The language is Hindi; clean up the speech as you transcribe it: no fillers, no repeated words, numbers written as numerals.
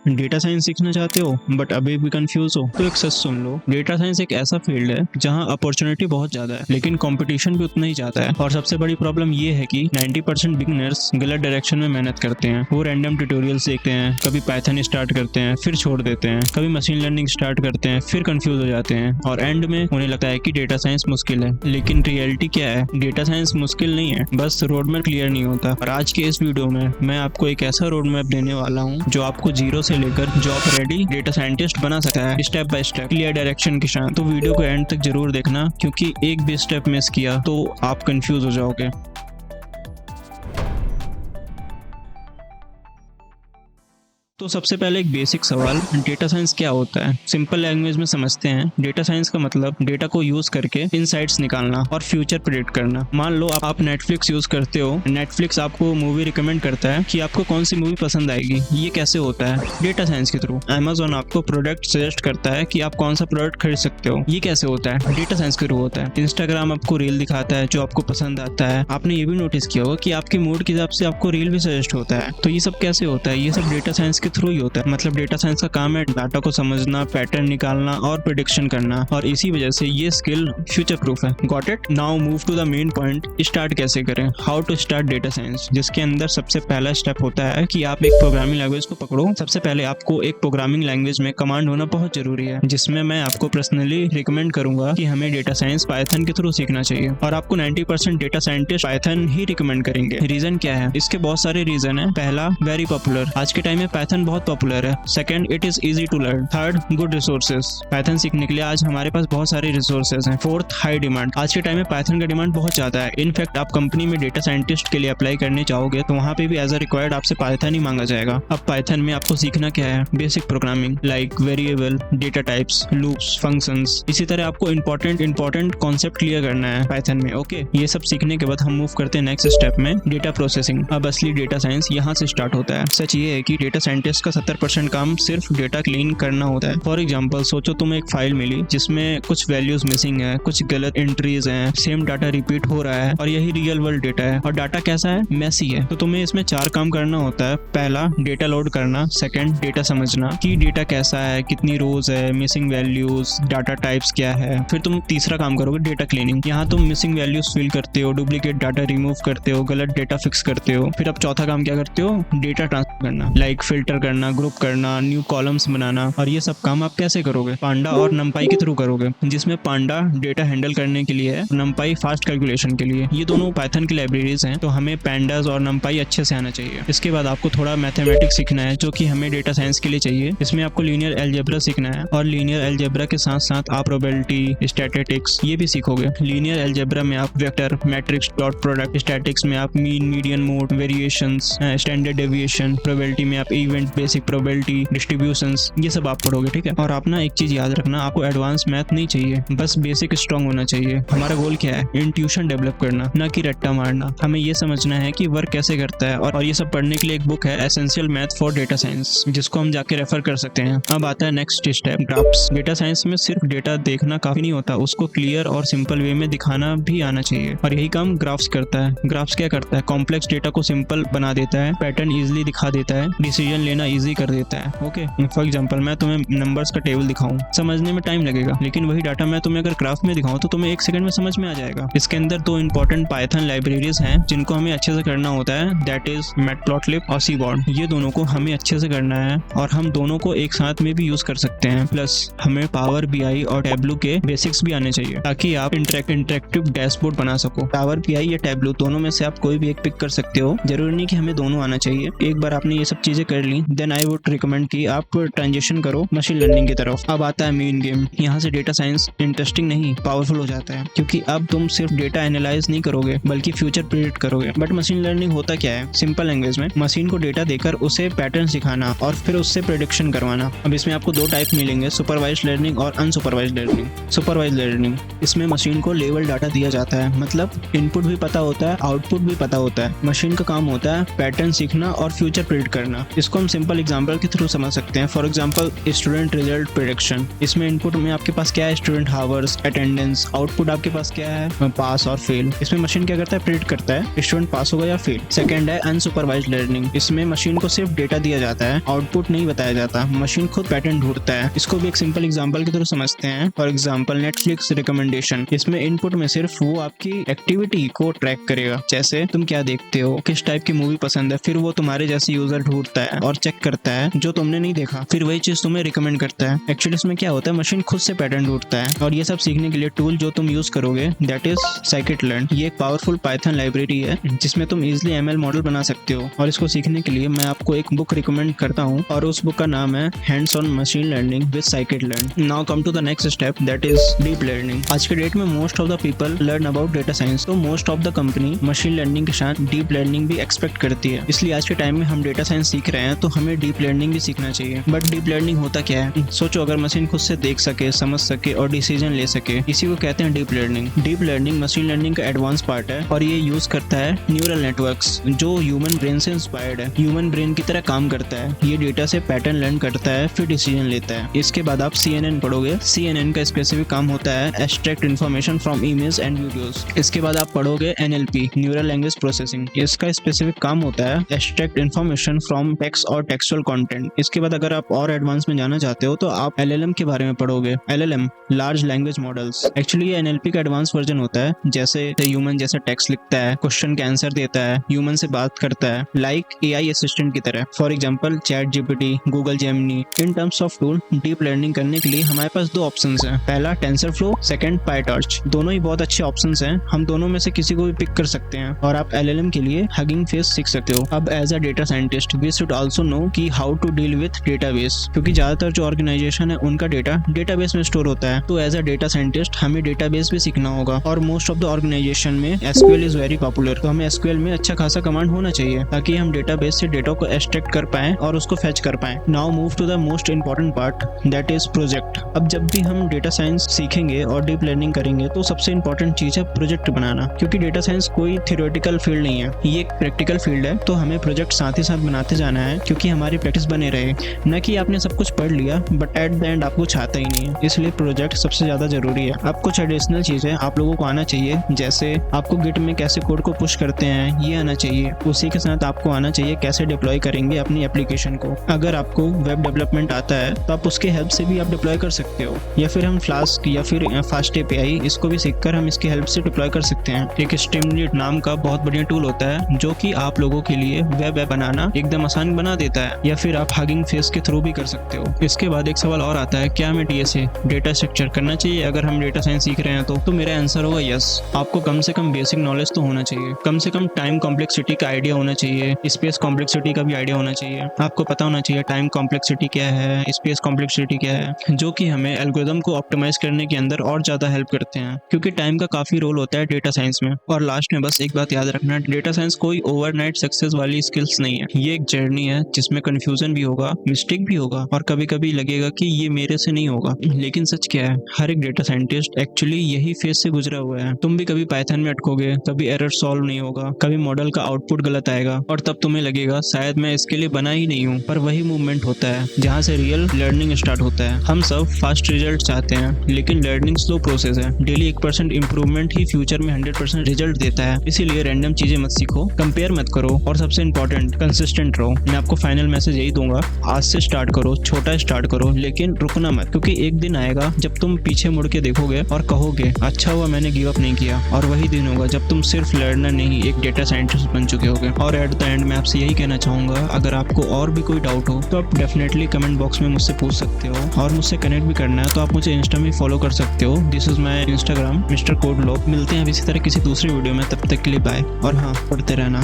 डेटा साइंस सीखना चाहते हो बट अभी भी कंफ्यूज हो तो एक सच सुन लो। डेटा साइंस एक ऐसा फील्ड है जहां अपॉर्चुनिटी बहुत ज्यादा है लेकिन कंपटीशन भी उतना ही ज्यादा है। और सबसे बड़ी प्रॉब्लम ये है कि 90% बिगिनर्स गलत डायरेक्शन में मेहनत करते हैं। वो रैंडम ट्यूटोरियल्स देखते हैं, कभी पाइथन स्टार्ट करते हैं फिर छोड़ देते हैं, कभी मशीन लर्निंग स्टार्ट करते हैं फिर कंफ्यूज हो जाते हैं और एंड में उन्हें लगता है कि डेटा साइंस मुश्किल है। लेकिन रियलिटी क्या है? डेटा साइंस मुश्किल नहीं है, बस रोड मैप क्लियर नहीं होता। और आज के इस वीडियो में मैं आपको एक ऐसा रोड मैप देने वाला हूँ जो आपको जीरो से लेकर जॉब रेडी डेटा साइंटिस्ट बना सकता है, step by step clear direction के साथ। तो वीडियो को एंड तक जरूर देखना क्योंकि एक भी स्टेप मिस किया तो आप कंफ्यूज हो जाओगे। तो सबसे पहले एक बेसिक सवाल, डेटा साइंस क्या होता है? सिंपल लैंग्वेज में समझते हैं। डेटा साइंस का मतलब डेटा को यूज करके इनसाइट्स निकालना और फ्यूचर प्रेडिक्ट करना। मान लो आप नेटफ्लिक्स यूज करते हो, नेटफ्लिक्स आपको मूवी रिकमेंड करता है कि आपको कौन सी मूवी पसंद आएगी। ये कैसे होता है? डेटा साइंस के थ्रू। अमेजोन आपको प्रोडक्ट सजेस्ट करता है कि आप कौन सा प्रोडक्ट खरीद सकते हो। ये कैसे होता है? डेटा साइंस के थ्रू होता है। इंस्टाग्राम आपको रील दिखाता है जो आपको पसंद आता है। आपने ये भी नोटिस किया होगा कि आपके मूड के हिसाब से आपको रील भी सजेस्ट होता है। तो ये सब कैसे होता है? ये सब डेटा साइंस के थ्रू ही होता है। मतलब डेटा साइंस का काम है डाटा को समझना, पैटर्न निकालना और प्रेडिक्शन करना। और इसी वजह से ये स्किल फ्यूचर प्रूफ है। Got it? Now move to the main point. Start कैसे करें? How to start data science, जिसके अंदर सबसे पहला स्टेप होता है कि आप एक प्रोग्रामिंग लैंग्वेज को पकड़ो। सबसे पहले आपको एक प्रोग्रामिंग लैंग्वेज में कमांड होना बहुत जरूरी है, जिसमें मैं आपको पर्सनली रिकमेंड करूंगा कि हमें डेटा साइंस पाइथन के थ्रू सीखना चाहिए। और आपको 90% डेटा साइंटिस्ट पाइथन ही रिकमेंड करेंगे। रीजन क्या है? इसके बहुत सारे रीजन है। पहला, वेरी पॉपुलर। आज के टाइम में पाइथन बहुत पॉपुलर है। Second, it is easy to learn. Third, good resources. Python सीखने के लिए आज हमारे पास बहुत सारे रिसोर्सेज हैं। Fourth, high demand. आज के टाइम में पाइथन का डिमांड बहुत ज्यादा है। इनफैक्ट आप कंपनी में डेटा साइंटिस्ट के लिए अप्लाई करने चाहोगे तो वहाँ पे भी एज अ रिक्वायर्ड आपसे पाइथन ही मांगा जाएगा। अब पाइथन में आपको सीखना क्या है? Basic programming like variable, data types, loops, functions. इसी तरह आपको इंपॉर्टेंट कॉन्सेप्ट क्लियर करना है पाइथन में। ओके, ये सब सीखने के बाद हम मूव करते हैं नेक्स्ट स्टेप में, डेटा प्रोसेसिंग। अब असली डेटा साइंस यहाँ से स्टार्ट होता है। सच ये है कि डेटा साइंटिस्ट का 70% काम सिर्फ डेटा क्लीन करना होता है। फॉर एग्जांपल, सोचो तुम्हें एक फाइल मिली जिसमें कुछ वैल्यूज मिसिंग है, कुछ गलत एंट्रीज हैं, सेम डाटा रिपीट हो रहा है और यही रियल वर्ल्ड डेटा है। और डाटा कैसा है? मैसी है। तो तुम्हें इसमें 4 काम करना होता है। पहला, डेटा लोड करना। सेकंड, डेटा समझना कि डेटा कैसा है, कितनी रोज है, मिसिंग वैल्यूज, डाटा टाइप्स क्या है। फिर तुम तीसरा काम करोगे, डेटा क्लीनिंग। यहाँ तुम मिसिंग वैल्यूज फिल करते हो, डुप्लीकेट डाटा रिमूव करते हो, गलत डेटा फिक्स करते हो। फिर अब चौथा काम क्या करते हो? डेटा ट्रांसफर करना, लाइक फिल्टर करना, ग्रुप करना, न्यू कॉलम्स बनाना। और ये सब काम आप कैसे करोगे? पांडा और नमपाई के थ्रू करोगे, जिसमें पांडा डेटा हैंडल करने के लिए है, नमपाई फास्ट कैलकुलेशन के लिए। ये दोनों पाइथन की लाइब्रेरीज हैं, तो हमें पैंडास और नमपाई अच्छे से आना चाहिए। इसके बाद आपको थोड़ा मैथमेटिक्स सीखना है जो कि हमें डेटा साइंस के लिए चाहिए। इसमें आपको लीनियर अलजेब्रा सीखना है और लीनियर अलजेब्रा के साथ साथ आप प्रोबेबिलिटी, स्टैटिस्टिक्स ये भी सीखोगे। लीनियर अलजेब्रा में आप vector, matrix, dot product, statistics में आप mean, median, mode, variations, standard deviation, probability में आप इवेंट, बेसिक प्रोबेबिलिटी, डिस्ट्रीब्यूशंस, ये सब आप पढ़ोगे। ठीक है। और आप ना एक चीज याद रखना, आपको एडवांस मैथ नहीं चाहिए, बस बेसिक स्ट्रांग होना चाहिए। हमारा गोल क्या है? इंट्यूशन डेवलप करना, ना कि रट्टा मारना। हमें ये समझना है कि वर्क कैसे करता है। और ये सब पढ़ने के लिए एक बुक है, essential math for data science, जिसको हम जाके रेफर कर सकते हैं। अब आता है next step, graphs. Data science में सिर्फ डेटा देखना काफी नहीं होता, उसको क्लियर और सिंपल वे में दिखाना भी आना चाहिए। और यही काम ग्राफ्स करता है। ग्राफ्स क्या करता है? कॉम्प्लेक्स डेटा को सिंपल बना देता है, पैटर्न इजिली दिखा देता है, डिसीजन लेना इजी कर देता है। ओके, फॉर एग्जांपल मैं तुम्हें नंबर्स का टेबल दिखाऊं, समझने में टाइम लगेगा, लेकिन वही डाटा मैं तुम्हें अगर ग्राफ में दिखाऊं तो तुम्हें 1 सेकंड में समझ में आ जाएगा। इसके अंदर 2 इंपॉर्टेंट पाइथन लाइब्रेरीज हैं जिनको हमें अच्छे से करना होता है, दैट इज मैटप्लॉटलिब और सीबॉर्ड। ये दोनों को हमें अच्छे से करना है और हम दोनों को एक साथ में भी यूज कर सकते हैं। प्लस हमें पावर बीआई और टैब्लू के बेसिक्स भी आने चाहिए ताकि आप इंटरेक्टिव डैशबोर्ड बना सको। पावर बीआई या टैब्लू दोनों में से आप कोई भी एक पिक कर सकते हो, जरूरी नहीं कि हमें दोनों आना चाहिए। एक बार आपने ये सब चीजें कर ली, देन आई वुड रिकमेंड कि आप ट्रांजिशन करो मशीन लर्निंग की तरफ। अब आता है मेन गेम। यहाँ से डेटा साइंस इंटरेस्टिंग नहीं, पावरफुल हो जाता है, क्योंकि अब तुम सिर्फ डेटा एनालाइज नहीं करोगे बल्कि फ्यूचर प्रेडिक्ट करोगे। बट मशीन लर्निंग होता क्या है? सिंपल लैंग्वेज में मशीन को डेटा देकर उसे पैटर्न सिखाना और फिर उससे प्रेडिक्शन करवाना। अब इसमें आपको 2 टाइप मिलेंगे, सुपरवाइज्ड लर्निंग और अनसुपरवाइज्ड लर्निंग। सुपरवाइज्ड लर्निंग, इसमें मशीन को लेवल डाटा दिया जाता है, मतलब इनपुट भी पता होता है, आउटपुट भी पता होता है। मशीन का काम होता है पैटर्न सीखना और फ्यूचर प्रेडिक्ट करना। इसको हम सिंपल एग्जांपल के थ्रू समझ सकते हैं। For example student result prediction, इसमें इनपुट में आपके पास क्या है, स्टूडेंट हावर्स, अटेंडेंस, आउटपुट आपके पास क्या है, पास और फेल। इसमें मशीन क्या करता है, प्रेडिक्ट करता है स्टूडेंट पास होगा या फेल। सेकंड है अनसुपरवाइज्ड लर्निंग, इसमें मशीन को सिर्फ डेटा दिया जाता है, आउटपुट नहीं बताया जाता, मशीन खुद पैटर्न ढूंढता है। इसको भी एक सिंपल एग्जांपल के थ्रू समझते हैं। फॉर एग्जांपल नेटफ्लिक्स रिकमेंडेशन, इसमें इनपुट में सिर्फ वो आपकी एक्टिविटी को ट्रैक करेगा, जैसे तुम क्या देखते हो, किस टाइप की मूवी पसंद है, फिर वो तुम्हारे जैसे यूजर ढूंढता है और चेक करता है जो तुमने नहीं देखा, फिर वही चीज तुम्हें रिकमेंड करता है। एक्चुअली इसमें क्या होता है, मशीन खुद से पैटर्न ढूंढता है। और ये सब सीखने के लिए टूल जो तुम यूज करोगे दैट इज scikit-learn। ये एक पावरफुल पाइथन लाइब्रेरी है जिसमें तुम इजिली ML मॉडल बना सकते हो। और इसको सीखने के लिए मैं आपको एक बुक रिकमेंड करता हूँ और उस बुक का नाम है hands on machine learning with scikit-learn। Now come to the next step that is deep learning. आज के डेट में most of the people learn about data science, तो most of the company machine learning के साथ डीप लर्निंग भी एक्सपेक्ट करती है। इसलिए आज के टाइम में हम डेटा साइंस सीख रहे हैं तो हमें डीप लर्निंग भी सीखना चाहिए। बट डीप लर्निंग होता क्या है, सोचो अगर मशीन खुद से देख सके, समझ सके और डिसीजन ले सके, इसी को कहते हैं deep learning. Deep learning machine learning का एडवांस पार्ट है और ये यूज करता है न्यूरल नेटवर्क्स जो ह्यूमन ब्रेन से इंस्पायर्ड है, ह्यूमन ब्रेन की तरह काम करता है। ये डेटा से पैटर्न लर्न करता है फिर डिसीजन लेता है। इसके बाद आप CNN पढ़ोगे। CNN का स्पेसिफिक काम होता है extract information from image and videos. इसके बाद आप पढ़ोगे NLP, न्यूरल लैंग्वेज प्रोसेसिंग। इसका स्पेसिफिक काम होता है एक्सट्रैक्ट इन्फॉर्मेशन फ्रॉम टेक्स्ट और टेक्सुअल कंटेंट। इसके बाद अगर आप और एडवांस में जाना चाहते हो तो आप LLM के बारे में पढ़ोगे। LLM large language models. Actually ये NLP का एडवांस वर्जन होता है, जैसे ह्यूमन जैसा टेक्स्ट लिखता है, क्वेश्चन का आंसर देता है, ह्यूमन से बात करता है, लाइक AI असिस्टेंट की तरह। For example ChatGPT, Google Gemini. In terms of tool deep learning करने के लिए हमारे पास दो ऑप्शंस हैं, पहला टेंसरफ्लो, सेकंड पाइटॉर्च। दोनों ही बहुत अच्छे ऑप्शंस हैं, हम दोनों में से किसी को भी पिक कर सकते हैं। और आप LLM के लिए हगिंग फेस सीख सकते हो। अब as a data scientist we should also know कि how to deal with database, क्योंकि ज्यादातर जो ऑर्गेनाइजेशन है उनका डेटा डेटाबेस में स्टोर होता है। तो एज अ डेटा साइंटिस्ट हमें डेटाबेस भी सीखना होगा। और मोस्ट ऑफ द ऑर्गेनाइजेशन में SQL इज वेरी पॉपुलर, तो हमें SQL में अच्छा खासा कमांड होना चाहिए ताकि हम डेटाबेस से डेटा को एक्सट्रैक्ट कर पाएं और उसको फेच कर पाएं। Now move to the most important part that is project. अब जब भी हम डेटा साइंस सीखेंगे और डीप लर्निंग करेंगे तो सबसे इंपॉर्टेंट चीज है प्रोजेक्ट बनाना, क्योंकि डेटा साइंस कोई थियोरेटिकल फील्ड नहीं है, ये एक प्रैक्टिकल फील्ड है। तो हमें प्रोजेक्ट साथ ही साथ बनाते जाना है क्योंकि हमारी प्रैक्टिस बने रहे, न कि आपने सब कुछ पढ़ लिया बट एट द एंड आपको कुछ आता ही नहीं है। इसलिए प्रोजेक्ट सबसे ज्यादा जरूरी है। अब कुछ एडिशनल चीजें आप लोगों को आना चाहिए, जैसे आपको गिट में कैसे कोड को पुश करते हैं ये आना चाहिए। उसी के साथ आपको आना चाहिए कैसे डिप्लॉय करेंगे अपनी एप्लीकेशन को। अगर आपको वेब डेवलपमेंट आता है तो आप उसके हेल्प से भी आप डिप्लॉय कर सकते हो, या फिर हम फ्लास्क या फिर फास्ट API इसको भी सीखकर हम इसकी हेल्प से डिप्लॉय कर सकते हैं। एक स्ट्रीमलीट नाम का बहुत बढ़िया टूल होता है जो कि आप लोगों के लिए वेब ऐप बनाना एकदम आसान बना देता है, या फिर आप हगिंग फेस के थ्रू भी कर सकते हो। इसके बाद एक सवाल और आता है, क्या हमें DSA डेटा स्ट्रक्चर करना चाहिए अगर हम डेटा साइंस सीख रहे हैं? तो मेरा आंसर होगा यस। आपको कम से कम बेसिक नॉलेज तो होना चाहिए, कम से कम टाइम कॉम्प्लेक्सिटी का आइडिया होना चाहिए, स्पेस कॉम्प्लेक्सिटी का भी आइडिया होना चाहिए। आपको पता होना चाहिए टाइम कॉम्प्लेक्सिटी क्या है, स्पेस कॉम्प्लेक्सिटी क्या है, जो कि हमें एल्गोरिथम को ऑप्टिमाइज करने के अंदर और ज्यादा हेल्प करते हैं, क्योंकि टाइम का काफी रोल होता है डेटा साइंस में। और लास्ट में बस एक बात याद रखना, डेटा साइंस कोई ओवरनाइट सक्सेस वाली स्किल्स नहीं है, ये एक जर्नी है जिसमें कंफ्यूजन भी होगा, मिस्टेक भी होगा और कभी कभी लगेगा कि ये मेरे से नहीं होगा। लेकिन सच क्या है, हर एक डेटा साइंटिस्ट एक्चुअली यही फेज से गुजरा हुआ है। तुम भी कभी पाइथन में अटकोगे, कभी एरर सॉल्व नहीं होगा, कभी मॉडल का आउटपुट गलत आएगा और तब तुम्हें लगेगा शायद मैं इसके लिए बना ही नहीं हूँ। पर वही मूवमेंट होता है जहाँ से रियल लर्निंग स्टार्ट होता है। हम सब फास्ट रिजल्ट चाहते हैं, लेकिन लर्निंग स्लो प्रोसेस है। डेली 1% इंप्रूवमेंट ही फ्यूचर में 100% रिजल्ट देता है। इसीलिए रैंडम चीजें मत सीखो, कंपेयर मत करो और सबसे इंपॉर्टेंट कंसिस्टेंट रहो। मैं आपको फाइनल मैसेज यही दूंगा, आज से स्टार्ट करो, छोटा स्टार्ट करो, लेकिन रुकना मत, क्योंकि एक दिन आएगा जब तुम पीछे मुड़ के देखोगे और कहोगे अच्छा हुआ मैंने गिव अप नहीं किया। और वही दिन होगा जब तुम सिर्फ लर्नर नहीं एक डेटा साइंटिस्ट बन चुके होगे। और एट द एंड मैं आपसे यही कहना चाहूंगा, अगर आपको और भी कोई डाउट हो तो आप डेफिनेटली कमेंट बॉक्स में मुझसे पूछ सकते हो, और मुझसे कनेक्ट भी करना है तो आप मुझे इंस्टा में फॉलो कर सकते हो। This is my Instagram mister code lock. मिलते हैं अब इसी तरह किसी दूसरी वीडियो में, तब तक के लिए बाय। और हाँ, पढ़ते रहना।